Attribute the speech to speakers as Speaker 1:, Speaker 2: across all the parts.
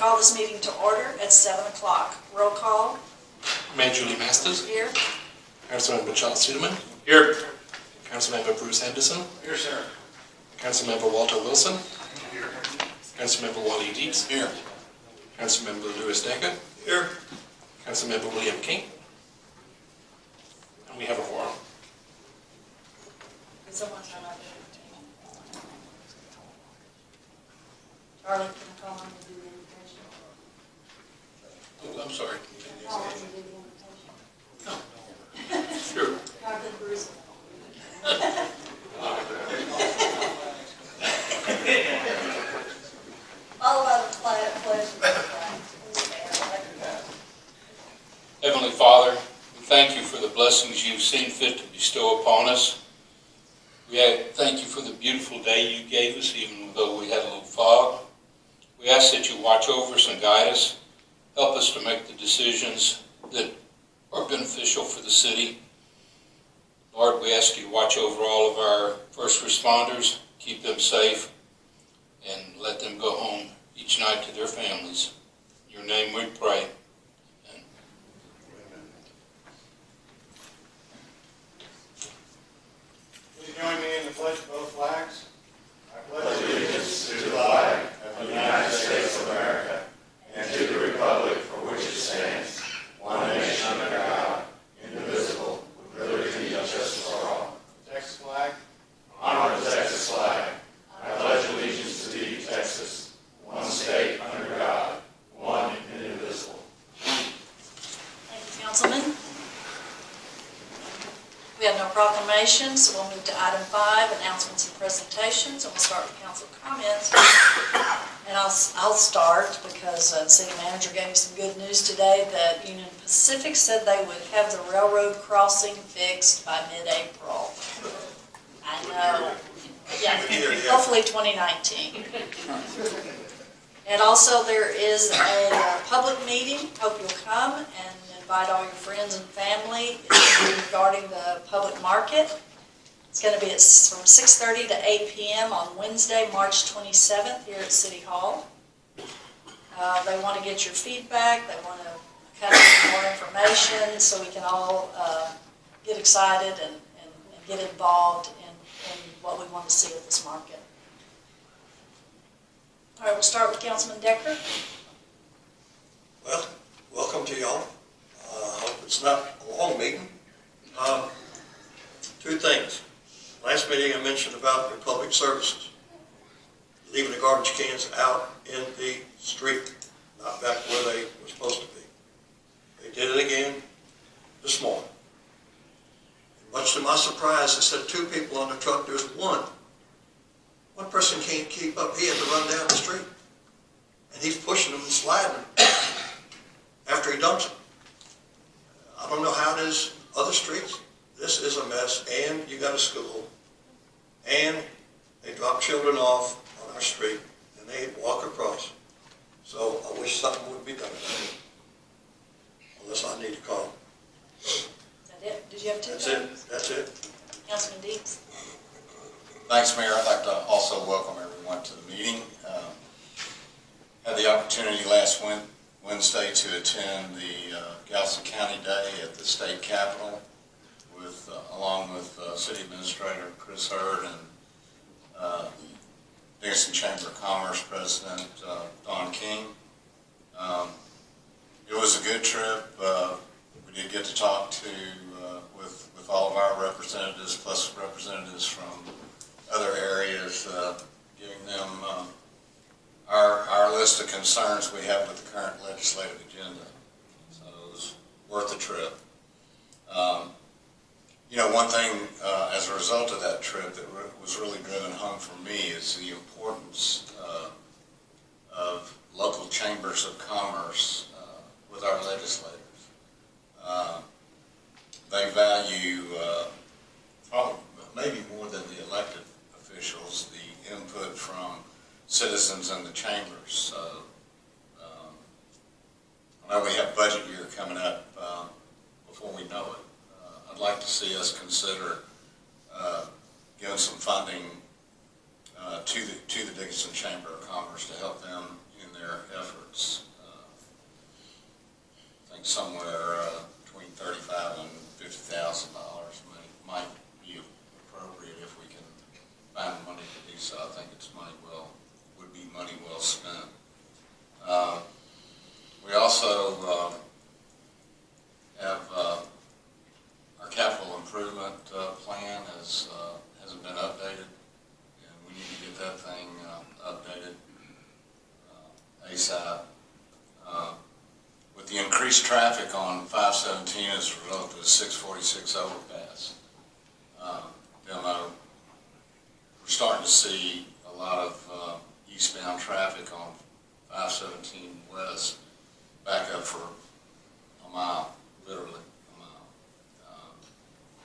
Speaker 1: call this meeting to order at 7 o'clock. Roll call.
Speaker 2: Mayor Julie Masters.
Speaker 1: Here.
Speaker 2: Councilmember Charles Tiedemann.
Speaker 3: Here.
Speaker 2: Councilmember Bruce Henderson.
Speaker 3: Here, sir.
Speaker 2: Councilmember Walter Wilson.
Speaker 3: Here.
Speaker 2: Councilmember Wally Deeks.
Speaker 3: Here.
Speaker 2: Councilmember Louis Decker.
Speaker 3: Here.
Speaker 2: Councilmember William King. And we have a quorum.
Speaker 1: Did someone turn on the Charlie, can I call on you to do the invitation?
Speaker 3: Oh, I'm sorry.
Speaker 1: Call on you to do the invitation.
Speaker 3: Sure.
Speaker 1: Jonathan Bruce. All about the quiet pleasure.
Speaker 4: Heavenly Father, we thank you for the blessings you've seen fit to bestow upon us. We thank you for the beautiful day you gave us, even though we had a little fog. We ask that you watch over us and guide us. Help us to make the decisions that are beneficial for the city. Lord, we ask you to watch over all of our first responders, keep them safe, and let them go home each night to their families. In your name we pray. Amen.
Speaker 3: Please join me in the pledge of both flags. I pledge
Speaker 5: allegiance to the flag of the United States of America and to the republic for which it stands, one nation under God, indivisible, with liberty and justice for all.
Speaker 3: the Texas flag.
Speaker 5: Honor the Texas flag. I pledge allegiance to thee, Texas, one state under God, one and indivisible.
Speaker 1: Thank you, Councilman. We have no proclamations, so we'll move to item 5, announcements and presentations, and we'll start with council comments. And I'll start because the city manager gave me some good news today that Union Pacific said they would have the railroad crossing fixed by mid-April. I know. Yeah, hopefully 2019. And also there is a public meeting, hope you'll come and invite all your friends and family. It's gonna be regarding the public market. It's going to be from 6:30 to 8 p.m. on Wednesday, March 27th here at City Hall. They want to get your feedback. They want to kind of get more information so we can all get excited and get involved in what we want to see at this market. All right, we'll start with Councilman Decker.
Speaker 6: Well, welcome to y'all. I hope it's not a long meeting. Two things. Last meeting I mentioned about your public services. Leaving the garbage cans out in the street, not back where they were supposed to be. They did it again this morning. And much to my surprise, instead of 2 people on the truck, there's one. One person can't keep up. He had to run down the street. And he's pushing them and sliding them after he dumps them. I don't know how it is other streets. This is a mess, and you got a school, and they drop children off on our street, and they walk across. So I wish something would be done about it, unless I need to call.
Speaker 1: Is that it? Did you have 2
Speaker 6: That's
Speaker 1: things?
Speaker 6: it. That's it.
Speaker 1: Councilman Deeks.
Speaker 7: Thanks, Mayor. I'd like to also welcome everyone to the meeting. Had the opportunity last Wednesday to attend the Galveston County Day at the state capitol along with City Administrator Chris Hurd and Dickinson Chamber of Commerce President Don King. It was a good trip. We did get to talk to with all of our representatives, plus representatives from other areas, giving them our list of concerns we have with the current legislative agenda. So it was worth the trip. One thing as a result of that trip that was really driven home for me is the importance of local chambers of commerce with our legislators. They value, probably maybe more than the elected officials, the input from citizens in the chambers. So I know we have budget year coming up before we know it. I'd like to see us consider giving some funding to the Dickinson Chamber of Commerce to help them in their efforts. Bayside. With the increased traffic on 517 as a result of the 646 overpass, we're starting to see a lot of eastbound traffic on 517 West back up for a mile, literally a mile.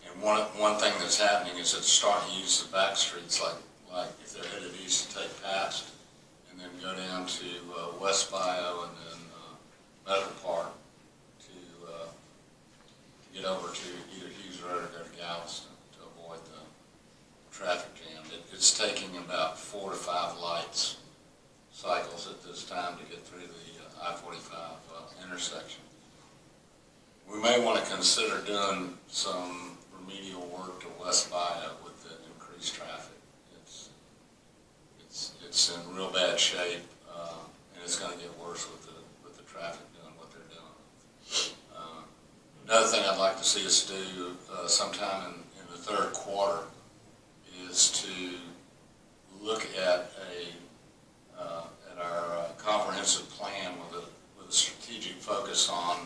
Speaker 7: And one thing that's happening is it's starting to use the back streets, like if they're headed east to take past, and then go down to West Bio and then Medical Park to get over to either Hughes Road or go to Galveston to avoid the traffic jam. It's taking about 4 to 5 lights cycles at this time to get through the I-45 intersection. We may want to consider doing some remedial work to West Bio with the increased traffic. It's in real bad shape, and it's going to get worse with the traffic doing what they're doing. Another thing I'd like to see us do sometime in the third quarter is to look at our comprehensive plan with a strategic focus on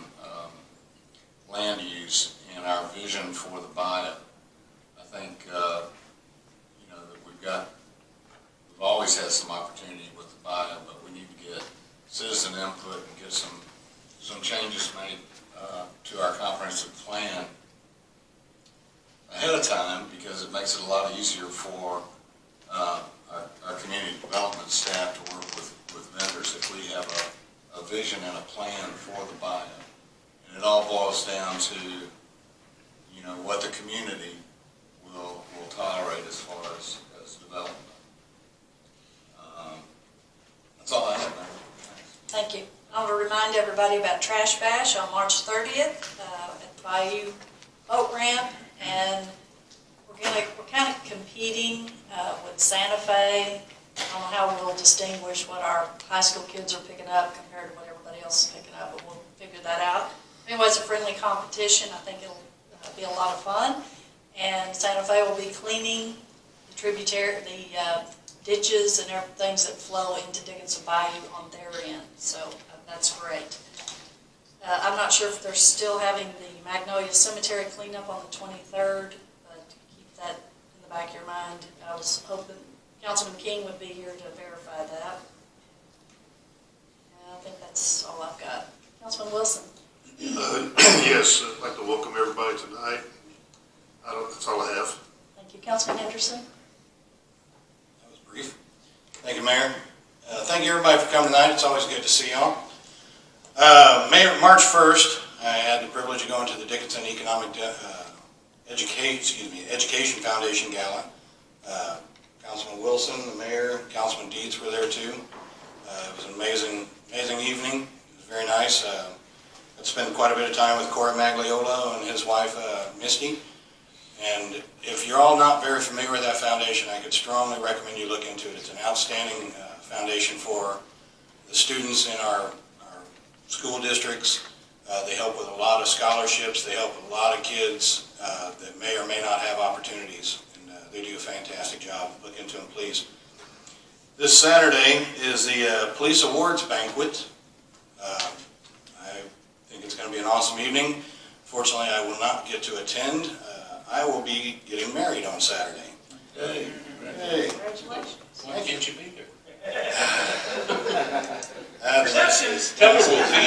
Speaker 7: land use and our vision for the bio. I think that we've always had some opportunity with the bio, but we need to get citizen input and get some changes made to our comprehensive plan ahead of time, because it makes it a lot easier for our community development staff to work with vendors if we have a vision and a plan for the bio. And it all boils down to, what the community will tolerate as far as development. That's all I have, Mayor.
Speaker 1: Thank you. I want to remind everybody about Trash Bash on March 30th at the Bayou Boat Ramp, and we're kind of competing with Santa Fe on how we'll distinguish what our high school kids are picking up compared to what everybody else is picking up, but we'll figure that out. Anyway, it's a friendly competition. I think it'll be a lot of fun, and Santa Fe will be cleaning the tributary, the ditches and things that flow into Dickinson Bayou on their end, so that's great. I'm not sure if they're still having the Magnolia Cemetery cleanup on the 23rd, but keep that in the back of your mind. I was hoping Councilman King would be here to verify that. And I think that's all I've got. Councilman Wilson.
Speaker 8: Yes, I'd like to welcome everybody tonight. That's all I have.
Speaker 1: Thank you. Councilman Henderson.
Speaker 3: That was brief. Thank you, Mayor. Thank you, everybody, for coming tonight. It's always good to see y'all. March 1st, I had the privilege of going to the Dickinson Education Foundation Gala. Councilman Wilson, the mayor, Councilman Dietz were there too. It was an amazing evening. It was very nice. I spent quite a bit of time with Corey Magliola and his wife, Misty. And if you're all not very familiar with that foundation, I could strongly recommend you look into it. It's an outstanding foundation for the students in our school districts. They help with a lot of scholarships. They help a lot of kids that may or may not have opportunities. And they do a fantastic job. Look into them, please. This Saturday is the Police Awards Banquet. I think it's going to be an awesome evening. Fortunately, I will not get to attend. I will be getting married on Saturday.
Speaker 4: Hey,
Speaker 3: Hey.
Speaker 1: Congratulations.
Speaker 4: why can't you be there?
Speaker 3: Tell me we'll be.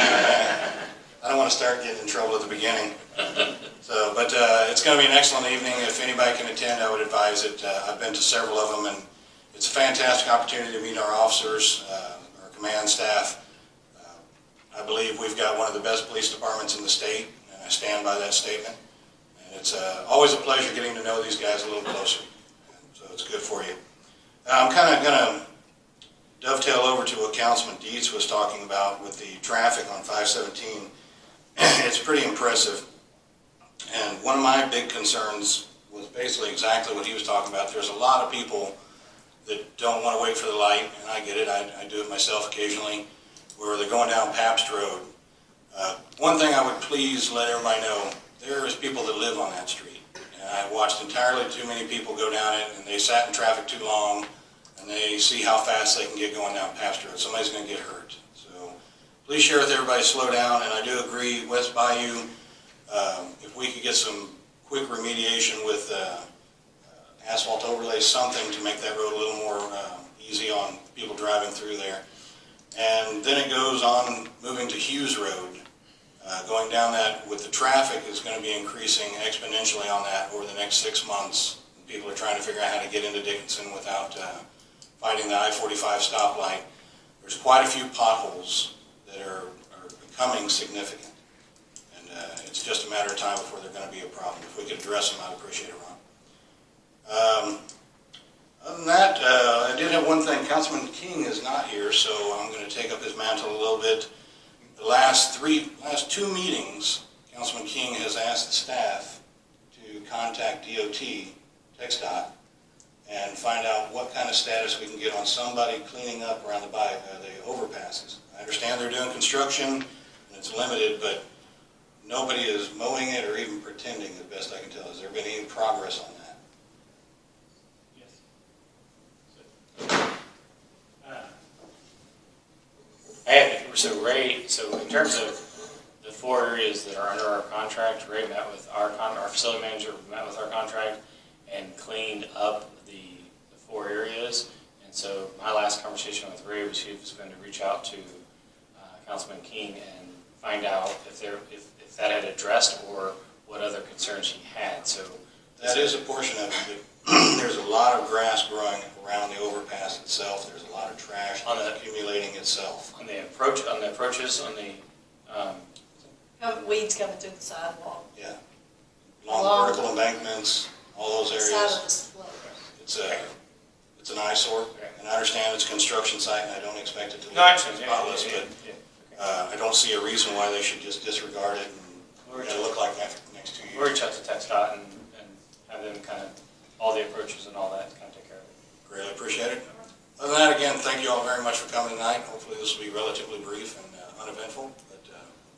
Speaker 3: I don't want to start getting in trouble at the beginning. But it's going to be an excellent evening. If anybody can attend, I would advise it. I've been to several of them, and it's a fantastic opportunity to meet our officers, our command staff. I believe we've got one of the best police departments in the state, and I stand by that statement. And it's always a pleasure getting to know these guys a little closer. So it's good for you. I'm kind of going to dovetail over to what Councilman Dietz was talking about with the traffic on 517. It's pretty impressive. And one of my big concerns was basically exactly what he was talking about. There's a lot of people that don't want to wait for the light, and I get it. I do it myself occasionally, where they're going down Pabst Road. One thing I would please let everybody know, there's people that live on that street. And I watched entirely too many people go down it, and they sat in traffic too long, and they see how fast they can get going down Pabst Road. Somebody's going to get hurt. So please share with everybody, slow down, and I do agree, West Bayou, if we could get some quick remediation with asphalt overlay, something to make that road a little more easy on people driving through there. And then it goes on, moving to Hughes Road. Going down that with the traffic is going to be increasing exponentially on that over the next 6 months. People are trying to figure out how to get into Dickinson without fighting the I-45 stoplight. There's quite a few potholes that are becoming significant. And it's just a matter of time before they're going to be a problem. If we could address them, I'd appreciate it, Ron. Other than that, I did have one thing. Councilman King is not here, so I'm going to take up his mantle a little bit. The last two meetings, Councilman King has asked the staff to contact DOT, TxDOT, and find out what kind of status we can get on somebody cleaning up around the overpasses. I understand they're doing construction and it's limited, but nobody is mowing it or even pretending, the best I can tell. Has there been any progress on that?
Speaker 9: So in terms of the 4 areas that are under our contract, Ray met with our facility manager, met with our contract and cleaned up the 4 areas. And so my last conversation with Ray was he was going to reach out to Councilman King and find out if that had addressed or what other concerns he had. So
Speaker 3: that is a portion of it. There's a lot of grass growing around the overpass itself. There's a lot of trash accumulating itself.
Speaker 9: On the approaches,
Speaker 1: Weeds coming through the sidewalk.
Speaker 3: Yeah. Long vertical embankments, all those
Speaker 1: Side
Speaker 3: areas.
Speaker 1: of the slope.
Speaker 3: It's an eyesore, and I understand it's a construction site, and I don't expect it to
Speaker 9: No, I
Speaker 3: look
Speaker 9: understand.
Speaker 3: spotless, but I don't see a reason why they should just disregard it and let it look like that for the next 2 years.
Speaker 9: we'll reach out to TxDOT and have them kind of, all the approaches and all that, kind of take care of it.
Speaker 3: Greatly appreciate it. Other than that, again, thank you all very much for coming tonight. Hopefully this will be relatively brief and uneventful, but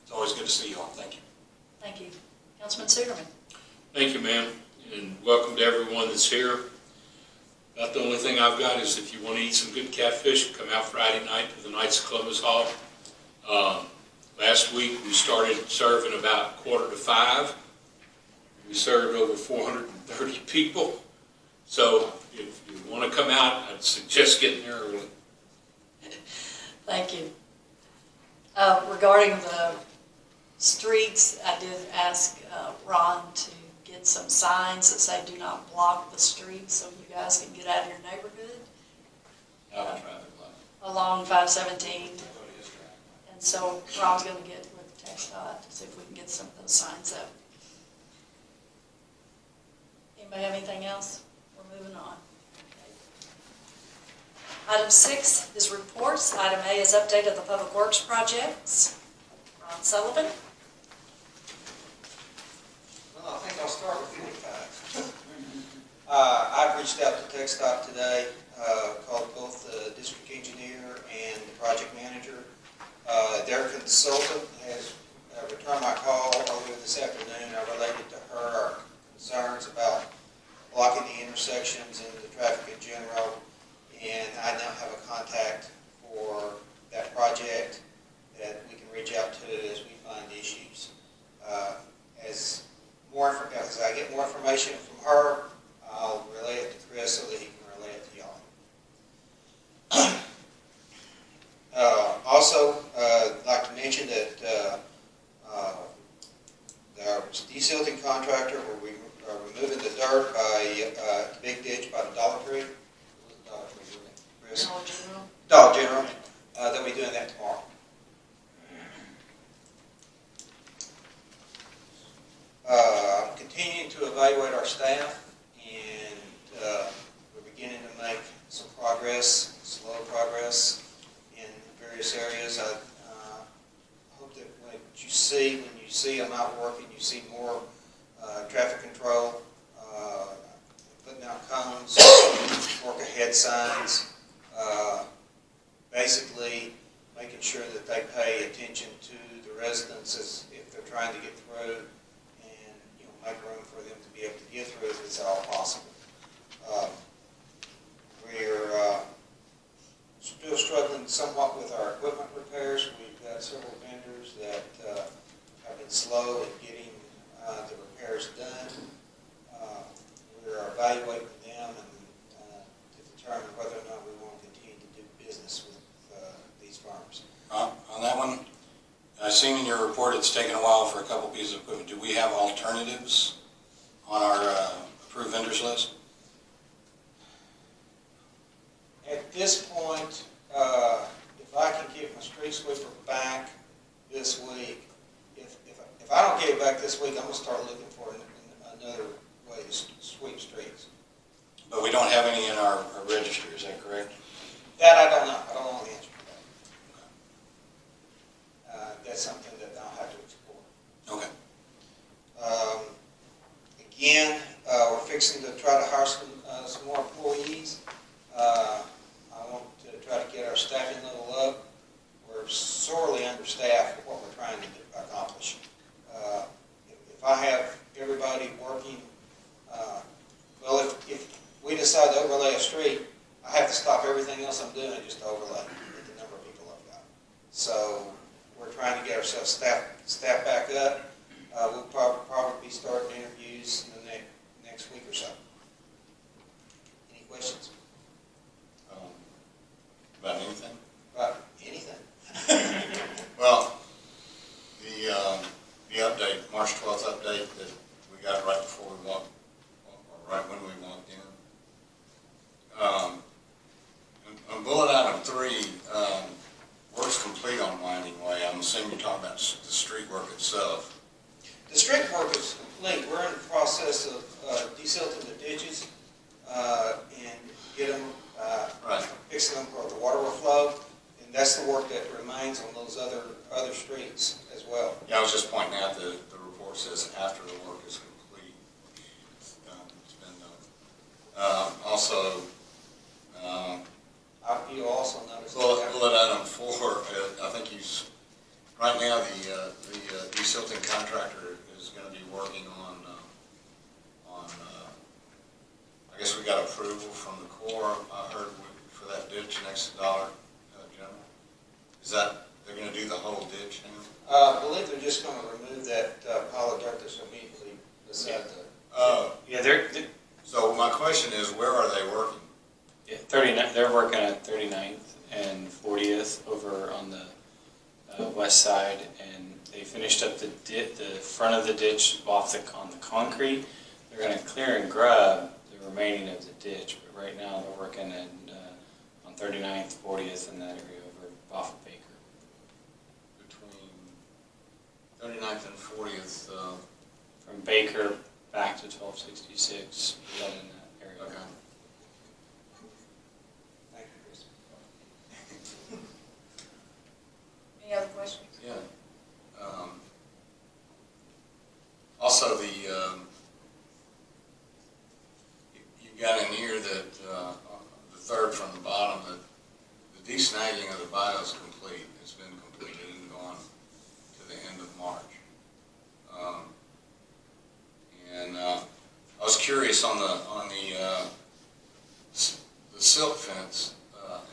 Speaker 3: it's always good to see you all. Thank you.
Speaker 1: Thank you. Councilman Suderman.
Speaker 4: Thank you, ma'am, and welcome to everyone that's here. About the only thing I've got is if you want to eat some good catfish, come out Friday night to the Knights of Columbus Hall. Last week we started serving about 4:45. We served over 430 people. So if you want to come out, I'd suggest getting there early.
Speaker 1: Thank you. Regarding the streets, I did ask Ron to get some signs that say do not block the streets so you guys can get out of your neighborhood
Speaker 4: Out of traffic light.
Speaker 1: along 517. And so Ron's going to get with TxDOT to see if we can get some of those signs up. Anybody have anything else? We're moving on. Item 6 is reports. Item A is update of the public works projects. Ron Sullivan.
Speaker 10: Well, I think I'll start with 45. I've reached out to TxDOT today, called both the district engineer and the project manager. Their consultant has returned my call earlier this afternoon. I related to her our concerns about blocking the intersections and the traffic in general, and I now have a contact for that project that we can reach out to as we find issues. As I get more information from her, I'll relay it to Chris so that he can relay it to y'all. Also, I'd like to mention that our desilting contractor will be removing the dirt by the big ditch by the Dollar Tree. Dollar Tree, isn't it, Chris?
Speaker 1: Dollar General.
Speaker 10: Dollar General. They'll be doing that tomorrow. I'm continuing to evaluate our staff, and we're beginning to make some progress, slow progress in various areas. I hope that when you see them out working, you see more traffic control, putting out cones, work ahead signs, basically making sure that they pay attention to the residents as if they're trying to get through, and make room for them to be able to get through if it's all possible. We're still struggling somewhat with our equipment repairs. We've got several
Speaker 3: I've seen in your report it's taken a while for a couple pieces of equipment. Do we have alternatives on our approved vendors list?
Speaker 10: At this point, if I can get my street sweeper back this week, if I don't get it back this week, I'm gonna start looking for another way to sweep streets.
Speaker 3: But we don't have any in our register, is that correct?
Speaker 10: That I don't know. I don't know the answer to that. That's something that I'll have to explore.
Speaker 3: Okay.
Speaker 10: Again, we're fixing to try to hire some more employees. I want to try to get our staffing level up. We're sorely understaffed for what we're trying to accomplish. If I have everybody working, well, if we decide to overlay a street, I have to stop everything else I'm doing just to overlay with the number of people I've got. So we're trying to get ourselves staffed back up. We'll probably be starting interviews in the next week or so. Any questions?
Speaker 7: About anything?
Speaker 10: About anything?
Speaker 7: Well, the update, March 12th update that we got right before we walked, or right when we walked in. On bullet item 3, work's complete on Winding Way. I'm assuming you're talking about the street work itself.
Speaker 10: The street work is complete. We're in the process of desilting the ditches and get them,
Speaker 7: Right.
Speaker 10: fixing them for the water will flow. And that's the work that remains on those other streets as well.
Speaker 7: Yeah, I was just pointing out that the report says after the work is complete, it's been done. Also,
Speaker 10: You also notice.
Speaker 7: bullet item 4, I think right now the desilting contractor is going to be working on, I guess we got approval from the Corps, I heard, for that ditch next to Dollar General. Is that, they're going to do the whole ditch now?
Speaker 10: I believe they're just going to remove that pile of dirt that's immediately beside the.
Speaker 7: Oh,
Speaker 9: Yeah, they're
Speaker 7: so my question is, where are they working?
Speaker 9: 39. They're working at 39th and 40th over on the west side, and they finished up the front of the ditch on the concrete. They're going to clear and grub the remaining of the ditch, but right now they're working at on 39th, 40th, in that area over off of Baker.
Speaker 7: Between 39th and 40th.
Speaker 9: From Baker back to 1266, right in that area.
Speaker 7: Okay.
Speaker 10: Thank you, Chris.
Speaker 1: Any other questions?
Speaker 7: Yeah. Also, you got in here that the third from the bottom, that the desnagging of the bio is complete. It's been completed and gone to the end of March. I was curious on the silk fence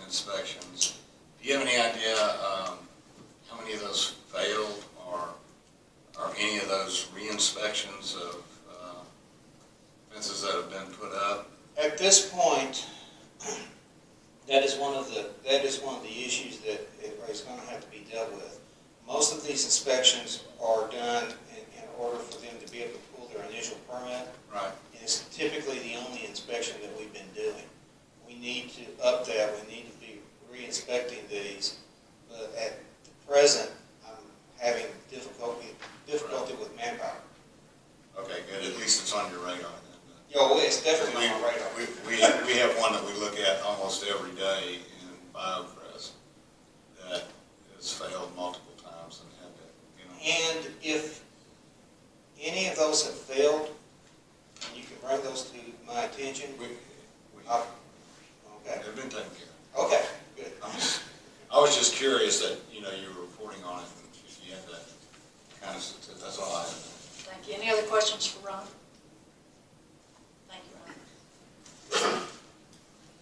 Speaker 7: inspections. Do you have any idea how many of those failed, or any of those re-inspections of fences that have been put up?
Speaker 10: At this point, that is one of the issues that is going to have to be dealt with. Most of these inspections are done in order for them to be able to pull their initial permit.
Speaker 7: Right.
Speaker 10: And it's typically the only inspection that we've been doing. We need to up that. We need to be re-inspecting these. But at present, I'm having difficulty with manpower.
Speaker 7: Okay, good. At least it's on your radar then.
Speaker 10: Yo, it's definitely on my radar.
Speaker 7: We have one that we look at almost every day in BioPress that has failed multiple times and had to,
Speaker 10: And if any of those have failed, and you can bring those to my attention, okay.
Speaker 7: they've been taken care of.
Speaker 10: Okay, good.
Speaker 7: I was just curious that, you were reporting on it, and if you had that kind of statistic, that's all I had.
Speaker 1: Thank you. Any other questions for Ron? Thank you, Ron.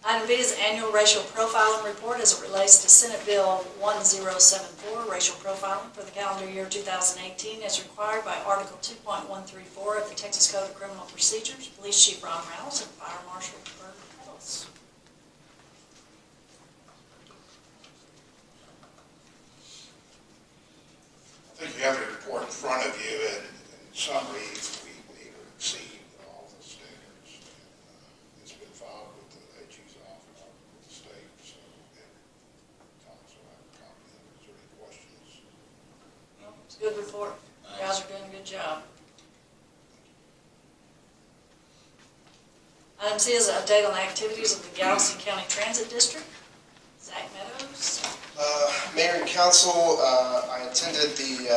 Speaker 1: Item B is annual racial profiling report as it relates to Senate Bill 1074, racial profiling for the calendar year 2018, as required by Article 2.134 of the Texas Code of Criminal Procedures. Police Chief Ron Reynolds and Fire Marshal Bert Pettis.
Speaker 8: front of you, and in summary, we meet or exceed all the standards. It's been filed with the AG's office, with the state, so, and Thomas will have a copy of it. Is there any questions?
Speaker 1: It's a good report. You guys are doing a good job. Item C is an update on the activities of the Galveston County Transit District. Zach Meadows.
Speaker 11: Mayor and council, I attended the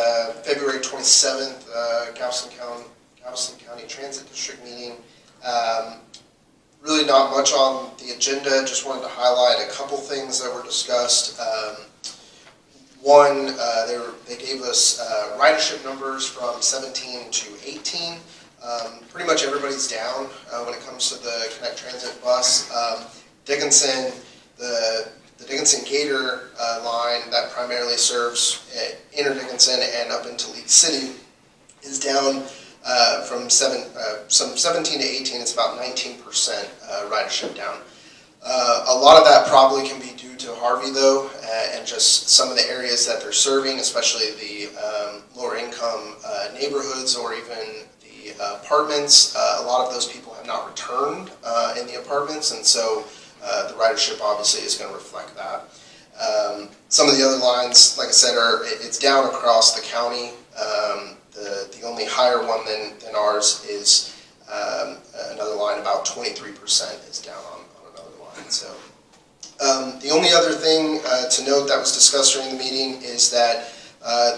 Speaker 11: February 27th Galveston County Transit District meeting. Really not much on the agenda, just wanted to highlight a couple things that were discussed. One, they gave us ridership numbers from 17 to 18. Pretty much everybody's down when it comes to the Connect Transit bus. Dickinson, the Dickinson Gator line that primarily serves inner Dickinson and up into League City is down from some 17 to 18. It's about 19% ridership down. A lot of that probably can be due to Harvey though, and just some of the areas that they're serving, especially the lower income neighborhoods or even the apartments. A lot of those people have not returned in the apartments, and so the ridership obviously is going to reflect that. Some of the other lines, like I said, it's down across the county. The only higher one than ours is another line, about 23% is down on another line. So the only other thing to note that was discussed during the meeting is that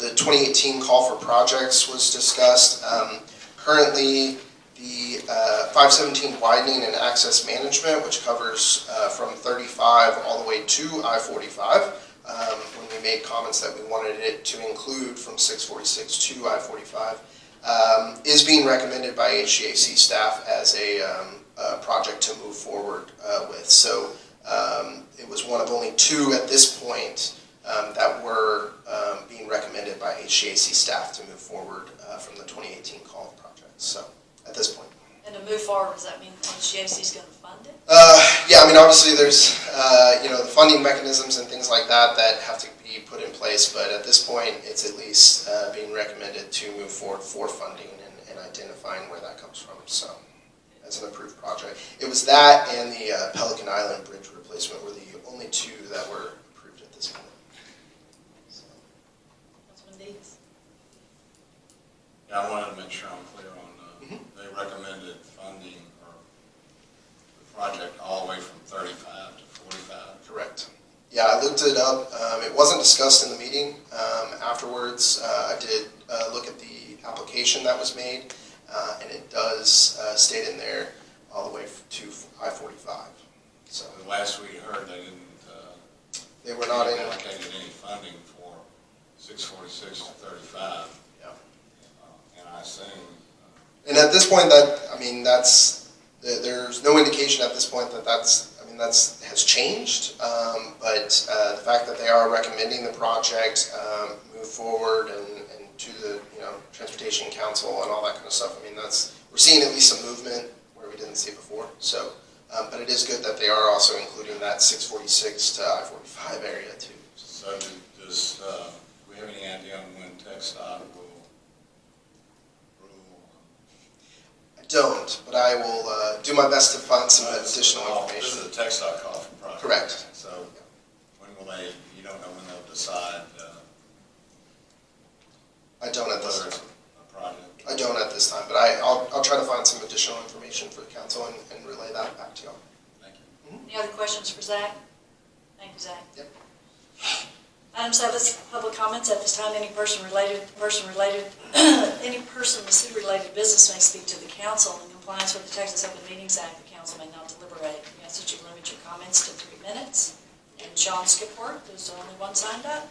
Speaker 11: the 2018 call for projects was discussed. Currently, the 517 widening and access management, which covers from 35 all the way to I-45, when we made comments that we wanted it to include from 646 to I-45, is being recommended by HGAC staff as a project to move forward with. So it was one of only two at this point that were being recommended by HGAC staff to move forward from the 2018 call project. So at this point.
Speaker 1: And to move forward, does that mean HGAC is going to fund it?
Speaker 11: Yeah, I mean, obviously there's, the funding mechanisms and things like that that have to be put in place, but at this point, it's at least being recommended to move forward for funding and identifying where that comes from, so, as an approved project. It was that and the Pelican Island Bridge replacement were the only two that were approved at this point. So.
Speaker 1: Councilman Deeds.
Speaker 7: Yeah, I wanted to make sure I'm clear on, they recommended funding or the project all the way from 35 to 45.
Speaker 11: Correct. Yeah, I looked it up. It wasn't discussed in the meeting. Afterwards, I did look at the application that was made, and it does state in there all the way to I-45. So
Speaker 7: The last we heard,
Speaker 11: they were not in.
Speaker 7: allocated any funding for 646 to 35.
Speaker 11: Yeah.
Speaker 7: And I assume.
Speaker 11: And at this point, there's no indication at this point that has changed. But the fact that they are recommending the project move forward and to the Transportation Council and all that kind of stuff. I mean, we're seeing at least some movement where we didn't see it before. So, but it is good that they are also including that 646 to I-45 area too.
Speaker 7: So does we have any idea on when TxDOT will rule?
Speaker 11: I don't, but I will do my best to find some additional information.
Speaker 7: This is a TxDOT call for project.
Speaker 11: Correct.
Speaker 7: So when will they? You don't know when they'll decide.
Speaker 11: I don't at this
Speaker 7: Whether
Speaker 11: time.
Speaker 7: it's a project.
Speaker 11: I don't at this time, but I'll try to find some additional information for the council and relay that back to y'all.
Speaker 7: Thank you.
Speaker 1: Any other questions for Zach? Thank you, Zach.
Speaker 11: Yep.
Speaker 1: Item 7 is public comments. At this time, any person with city-related business may speak to the council. In compliance with the Texas Open Meetings Act, the council may not deliberate. We ask that you limit your comments to 3 minutes. And Sean Skipworth is the only one signed up.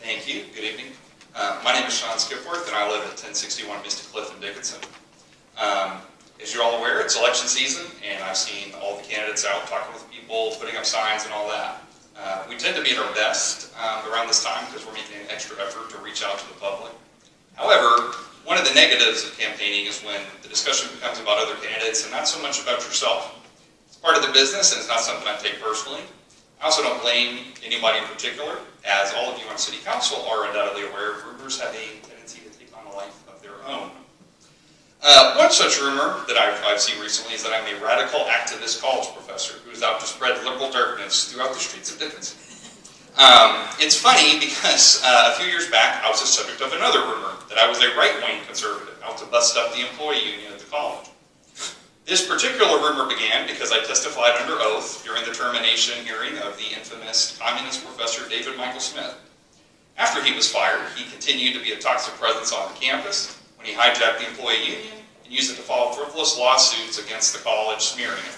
Speaker 12: Thank you. Good evening. My name is Sean Skipworth, and I live at 1061 Mystic Cliff in Dickinson. As you're all aware, it's election season, and I've seen all the candidates out talking with people, putting up signs and all that. We tend to be at our best around this time because we're making an extra effort to reach out to the public. However, one of the negatives of campaigning is when the discussion becomes about other candidates and not so much about yourself. It's part of the business, and it's not something I take personally. I also don't blame anybody in particular, as all of you on City Council are undoubtedly aware, rumors have a tendency to take on a life of their own. One such rumor that I've seen recently is that I'm a radical activist college professor who is out to spread liberal darkness throughout the streets of Dickinson. It's funny because a few years back I was the subject of another rumor that I was a right-wing conservative out to bust up the employee union at the college. This particular rumor began because I testified under oath during the termination hearing of the infamous communist professor David Michael Smith. After he was fired, he continued to be a toxic presence on the campus when he hijacked the employee union and used it to file frivolous lawsuits against the college, smearing it.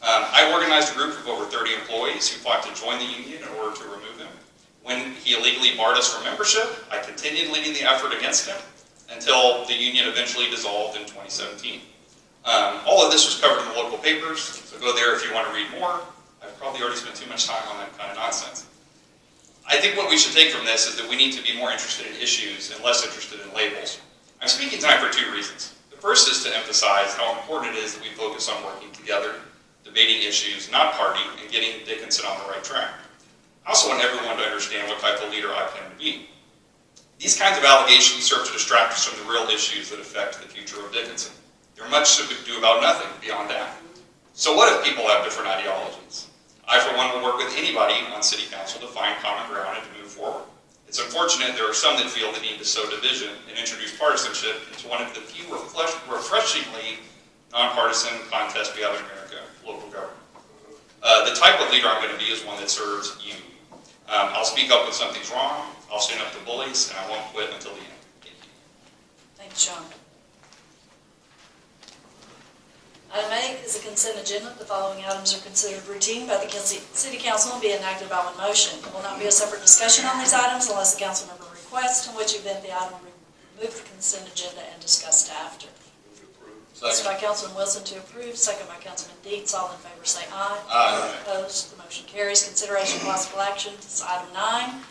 Speaker 12: I organized a group of over 30 employees who fought to join the union in order to remove him. When he illegally barred us from membership, I continued leading the effort against him until the union eventually dissolved in 2017. All of this was covered in the local papers, so go there if you want to read more. I've probably already spent too much time on that kind of nonsense. I think what we should take from this is that we need to be more interested in issues and less interested in labels. I'm speaking tonight for two reasons. The first is to emphasize how important it is that we focus on working together, debating issues, not party, and getting Dickinson on the right track. I also want everyone to understand what type of leader I plan to be. These kinds of allegations serve to distract us from the real issues that affect the future of Dickinson. There's much to do about nothing beyond that. So what if people have different ideologies? I, for one, will work with anybody on City Council to find common ground and to move forward. It's unfortunate there are some that feel the need to sow division and introduce partisanship into one of the few refreshingly nonpartisan contests we have in America, local government. The type of leader I'm going to be is one that serves you. I'll speak up when something's wrong, I'll stand up to bullies, and I won't quit until the end. Thank you.
Speaker 1: Thanks, Sean. Item 8 is a consent agenda. The following items are considered routine by the City Council and be enacted by one motion. There will not be a separate discussion on these items unless the council member requests, in which event the item will be removed from the consent agenda and discussed after. Motion by Councilman Wilson to approve, second by Councilman Deeds. All in favor say aye.
Speaker 7: Aye.
Speaker 1: Opposed? The motion carries. Consideration of possible action. This is item 9.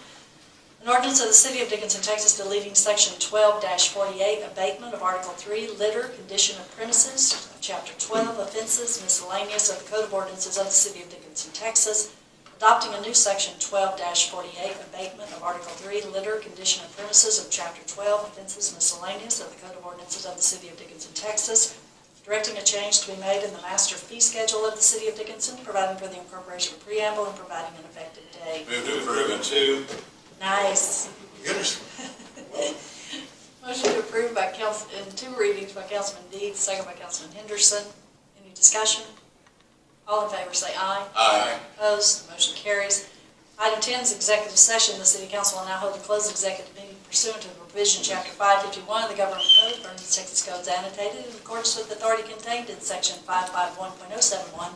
Speaker 1: An ordinance of the City of Dickinson, Texas, deleting Section 12-48, abatement of Article 3, litter, condition of premises, of Chapter 12, offenses, miscellaneous of the Code of Ordinances of the City of Dickinson, Texas, adopting a new Section 12-48, abatement of Article 3, litter, condition of premises of Chapter 12, offenses, miscellaneous of the Code of Ordinances of the City of Dickinson, Texas, directing a change to be made in the master fee schedule of the City of Dickinson, providing for the incorporation of preamble, and providing an effective date.
Speaker 7: Move to approve in two.
Speaker 1: Nice.
Speaker 6: Goodness.
Speaker 1: Motion to approve by council in 2 readings by Councilman Deeds, second by Councilman Henderson. Any discussion? All in favor say aye.
Speaker 7: Aye.
Speaker 1: Opposed? The motion carries. Item 10 is executive session. The City Council will now hold a closed executive meeting pursuant to provision Chapter 551 of the Government Code, Burns, Texas Codes annotated in accordance with the authority contained in Section 551.071.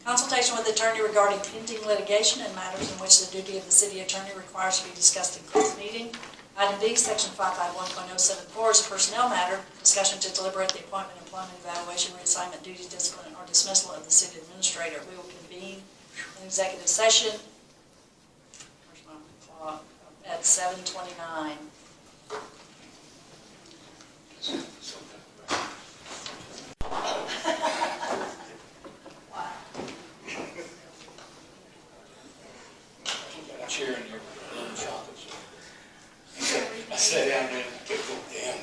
Speaker 1: Consultation with the attorney regarding pending litigation and matters in which the duty of the city attorney requires to be discussed in closed meeting. Item B, Section 551.074 is a personnel matter. Discussion to deliberate the appointment, employment, evaluation, reassignment, duties, discipline, or dismissal of the city administrator. We will convene an executive session. Where's my clock? At 7:29.
Speaker 4: Chair in your room chocolate. I sat down there and took a damn.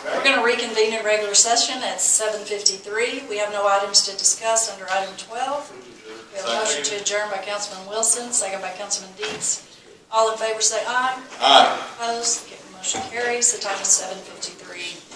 Speaker 1: We're going to reconvene in regular session at 7:53. We have no items to discuss under item 12. We have a motion to adjourn by Councilman Wilson, second by Councilman Deeds. All in favor say aye.
Speaker 7: Aye.
Speaker 1: Opposed? The motion carries. The time is 7:53.